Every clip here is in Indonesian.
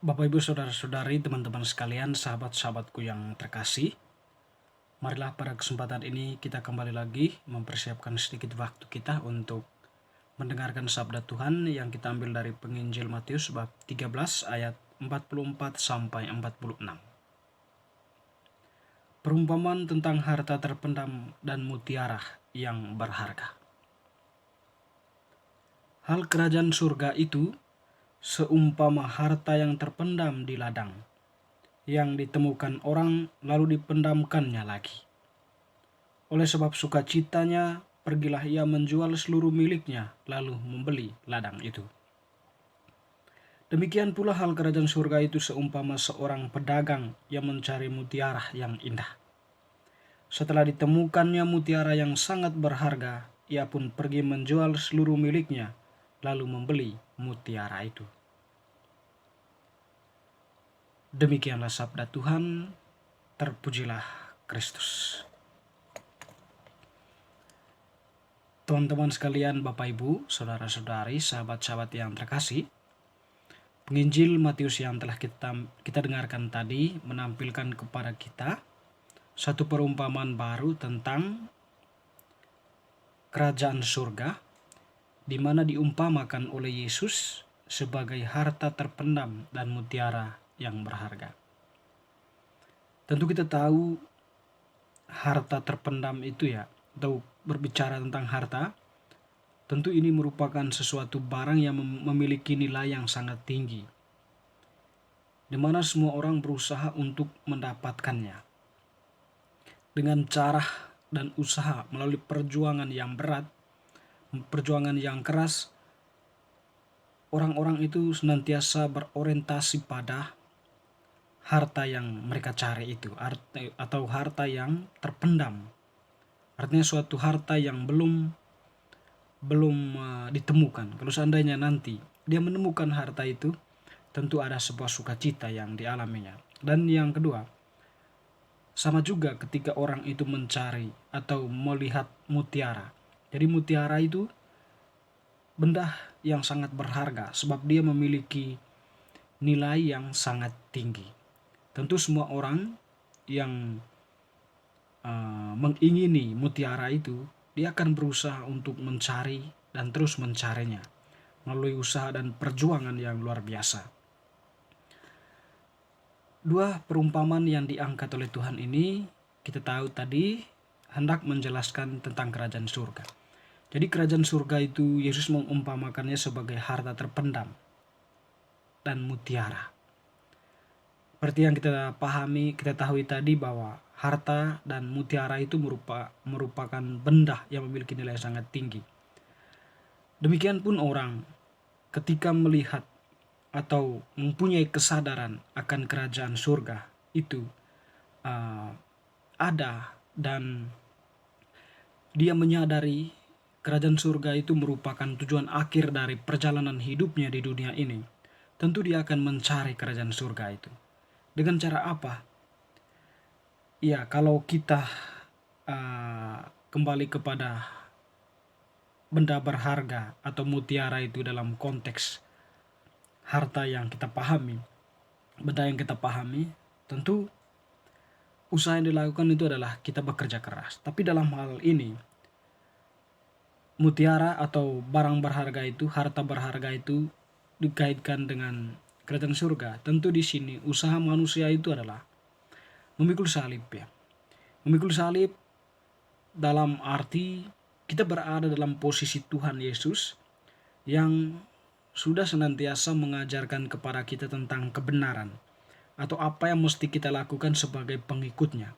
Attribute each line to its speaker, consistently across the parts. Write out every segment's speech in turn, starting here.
Speaker 1: Bapak, Ibu, Saudara-saudari, teman-teman sekalian, sahabat-sahabatku yang terkasih, marilah pada kesempatan ini kita kembali lagi mempersiapkan sedikit waktu kita untuk mendengarkan sabda Tuhan yang kita ambil dari penginjil Matius bab 13 ayat 44 sampai 46. Perumpamaan tentang harta terpendam dan mutiara yang berharga. Hal kerajaan surga itu seumpama harta yang terpendam di ladang, yang ditemukan orang lalu dipendamkannya lagi. Oleh sebab sukacitanya, pergilah ia menjual seluruh miliknya, lalu membeli ladang itu. Demikian pula hal kerajaan surga itu seumpama seorang pedagang yang mencari mutiara yang indah. Setelah ditemukannya mutiara yang sangat berharga, ia pun pergi menjual seluruh miliknya, lalu membeli mutiara itu. Demikianlah sabda Tuhan, terpujilah Kristus. Teman-teman sekalian, Bapak, Ibu, Saudara-saudari, sahabat-sahabat yang terkasih, penginjil Matius yang telah kita dengarkan tadi menampilkan kepada kita satu perumpamaan baru tentang kerajaan surga, di mana diumpamakan oleh Yesus sebagai harta terpendam dan mutiara yang berharga. Tentu kita tahu harta terpendam itu atau berbicara tentang harta, tentu ini merupakan sesuatu barang yang memiliki nilai yang sangat tinggi, di mana semua orang berusaha untuk mendapatkannya. Dengan cara dan usaha melalui perjuangan yang berat, perjuangan yang keras, orang-orang itu senantiasa berorientasi pada harta yang mereka cari itu, atau harta yang terpendam. Artinya suatu harta yang belum ditemukan. Kalau seandainya nanti dia menemukan harta itu, tentu ada sebuah sukacita yang dialaminya. Dan yang kedua, sama juga ketika orang itu mencari atau melihat mutiara. Jadi mutiara itu benda yang sangat berharga sebab dia memiliki nilai yang sangat tinggi. Tentu semua orang yang mengingini mutiara itu, dia akan berusaha untuk mencari dan terus mencarinya melalui usaha dan perjuangan yang luar biasa. Dua perumpamaan yang diangkat oleh Tuhan ini kita tahu tadi hendak menjelaskan tentang kerajaan surga. Jadi kerajaan surga itu Yesus mengumpamakannya sebagai harta terpendam dan mutiara. Seperti yang kita pahami, kita tahu tadi bahwa harta dan mutiara itu merupakan benda yang memiliki nilai sangat tinggi. Demikian pun orang ketika melihat atau mempunyai kesadaran akan kerajaan surga itu ada, dan dia menyadari kerajaan surga itu merupakan tujuan akhir dari perjalanan hidupnya di dunia ini, tentu dia akan mencari kerajaan surga itu. Dengan cara apa? Ya, kalau kita kembali kepada benda berharga atau mutiara itu dalam konteks harta yang kita pahami, benda yang kita pahami, tentu usaha yang dilakukan itu adalah kita bekerja keras. Tapi dalam hal ini, mutiara atau barang berharga itu, harta berharga itu dikaitkan dengan kerajaan surga. Tentu di sini usaha manusia itu adalah memikul salib ya. Memikul salib dalam arti kita berada dalam posisi Tuhan Yesus yang sudah senantiasa mengajarkan kepada kita tentang kebenaran atau apa yang mesti kita lakukan sebagai pengikutnya.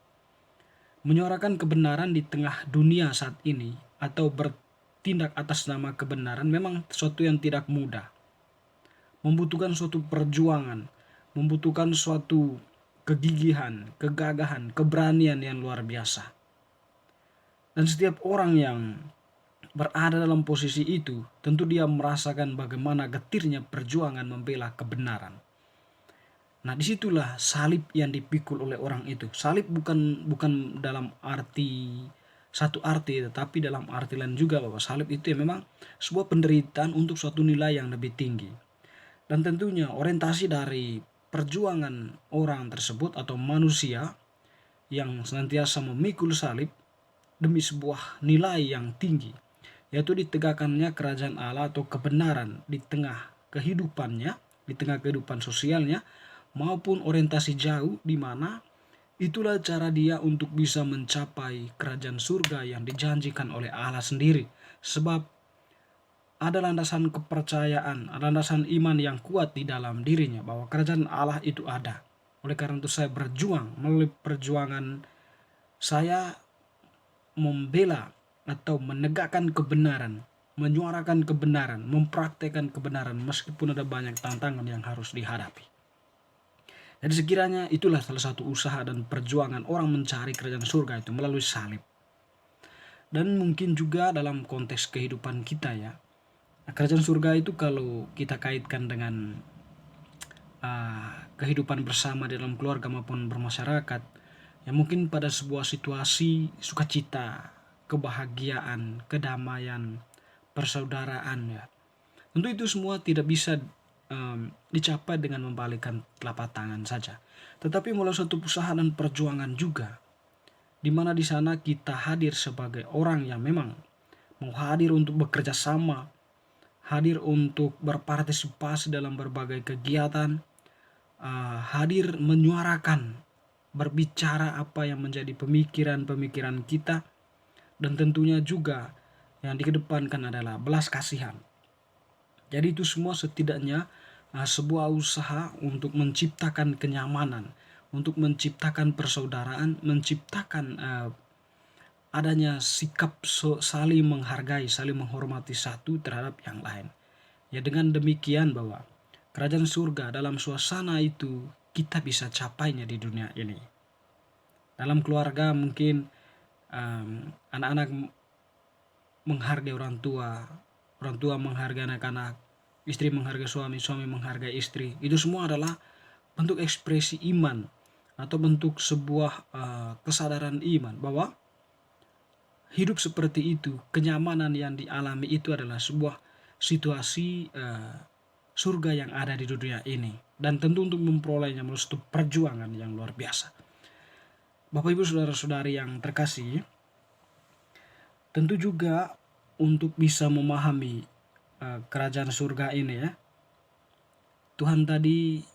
Speaker 1: Menyuarakan kebenaran di tengah dunia saat ini atau bertindak atas nama kebenaran memang sesuatu yang tidak mudah. Membutuhkan suatu perjuangan, membutuhkan suatu kegigihan, kegagahan, keberanian yang luar biasa. Dan setiap orang yang berada dalam posisi itu, tentu dia merasakan bagaimana getirnya perjuangan membela kebenaran. Nah, disitulah salib yang dipikul oleh orang itu. Salib bukan dalam arti satu arti, tetapi dalam arti lain juga bahwa salib itu memang sebuah penderitaan untuk suatu nilai yang lebih tinggi. Dan tentunya orientasi dari perjuangan orang tersebut atau manusia yang senantiasa memikul salib demi sebuah nilai yang tinggi, yaitu ditegakkannya kerajaan Allah atau kebenaran di tengah kehidupannya, di tengah kehidupan sosialnya, maupun orientasi jauh, di mana itulah cara dia untuk bisa mencapai kerajaan surga yang dijanjikan oleh Allah sendiri. Sebab ada landasan kepercayaan, landasan iman yang kuat di dalam dirinya bahwa kerajaan Allah itu ada. Oleh karena itu saya berjuang, melalui perjuangan saya membela atau menegakkan kebenaran, menyuarakan kebenaran, mempraktekkan kebenaran meskipun ada banyak tantangan yang harus dihadapi. Jadi sekiranya itulah salah satu usaha dan perjuangan orang mencari kerajaan surga itu melalui salib. Dan mungkin juga dalam konteks kehidupan kita ya, kerajaan surga itu kalau kita kaitkan dengan kehidupan bersama di dalam keluarga maupun bermasyarakat, ya mungkin pada sebuah situasi sukacita, kebahagiaan, kedamaian, persaudaraan ya. Tentu itu semua tidak bisa dicapai dengan membalikkan telapak tangan saja, tetapi melalui suatu usaha dan perjuangan juga, di mana di sana kita hadir sebagai orang yang memang mau hadir untuk bekerja sama, hadir untuk berpartisipasi dalam berbagai kegiatan, hadir menyuarakan, berbicara apa yang menjadi pemikiran-pemikiran kita, dan tentunya juga yang dikedepankan adalah belas kasihan. Jadi itu semua setidaknya sebuah usaha untuk menciptakan kenyamanan, untuk menciptakan persaudaraan, menciptakan adanya sikap saling menghargai, saling menghormati satu terhadap yang lain. Ya dengan demikian bahwa kerajaan surga dalam suasana itu kita bisa capainya di dunia ini. Dalam keluarga mungkin anak-anak menghargai orang tua menghargai anak-anak, istri menghargai suami, suami menghargai istri. Itu semua adalah bentuk ekspresi iman atau bentuk sebuah kesadaran iman bahwa hidup seperti itu, kenyamanan yang dialami itu adalah sebuah situasi surga yang ada di dunia ini. Dan tentu untuk memperolehnya melalui suatu perjuangan yang luar biasa. Bapak Ibu Saudara-saudari yang terkasih, tentu juga untuk bisa memahami kerajaan surga ini ya, Tuhan tadi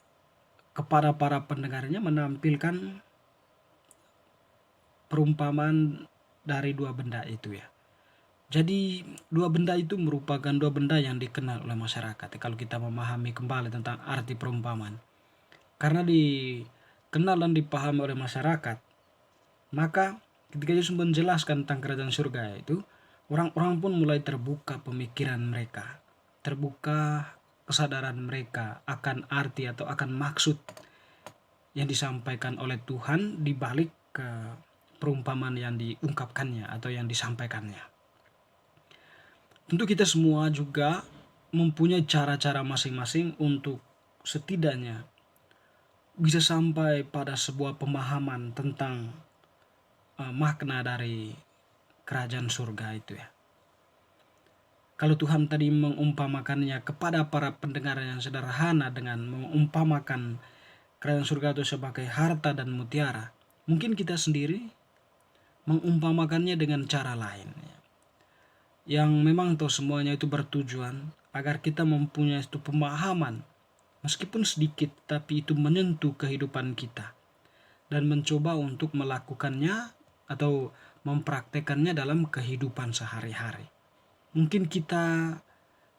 Speaker 1: kepada para pendengarnya menampilkan perumpamaan dari dua benda itu ya. Jadi dua benda itu merupakan dua benda yang dikenal oleh masyarakat kalau kita memahami kembali tentang arti perumpamaan. Karena dikenal dan dipahami oleh masyarakat, maka ketika Yesus menjelaskan tentang kerajaan surga itu, orang-orang pun mulai terbuka pemikiran mereka, terbuka kesadaran mereka akan arti atau akan maksud yang disampaikan oleh Tuhan di balik ke perumpamaan yang diungkapkannya atau yang disampaikannya. Tentu kita semua juga mempunyai cara-cara masing-masing untuk setidaknya bisa sampai pada sebuah pemahaman tentang makna dari kerajaan surga itu ya. Kalau Tuhan tadi mengumpamakannya kepada para pendengar yang sederhana dengan mengumpamakan kerajaan surga itu sebagai harta dan mutiara, mungkin kita sendiri mengumpamakannya dengan cara lain ya, yang memang tahu semuanya itu bertujuan agar kita mempunyai satu pemahaman meskipun sedikit tapi itu menyentuh kehidupan kita dan mencoba untuk melakukannya atau mempraktekannya dalam kehidupan sehari-hari. Mungkin kita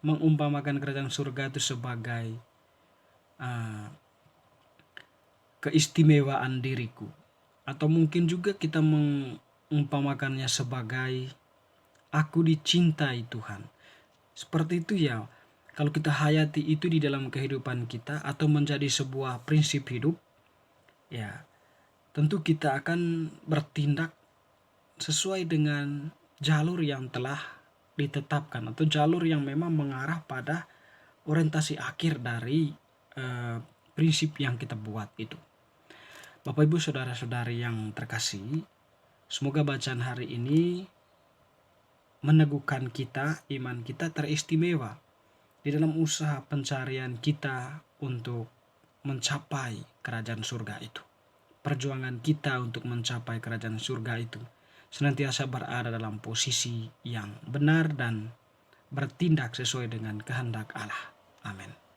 Speaker 1: mengumpamakan kerajaan surga itu sebagai keistimewaan diriku, atau mungkin juga kita mengumpamakannya sebagai aku dicintai Tuhan. Seperti itu ya, kalau kita hayati itu di dalam kehidupan kita atau menjadi sebuah prinsip hidup, ya tentu kita akan bertindak sesuai dengan jalur yang telah ditetapkan atau jalur yang memang mengarah pada orientasi akhir dari prinsip yang kita buat itu. Bapak Ibu Saudara-saudari yang terkasih, semoga bacaan hari ini meneguhkan kita, iman kita teristimewa di dalam usaha pencarian kita untuk mencapai kerajaan surga itu. Perjuangan kita untuk mencapai kerajaan surga itu senantiasa berada dalam posisi yang benar dan bertindak sesuai dengan kehendak Allah. Amin.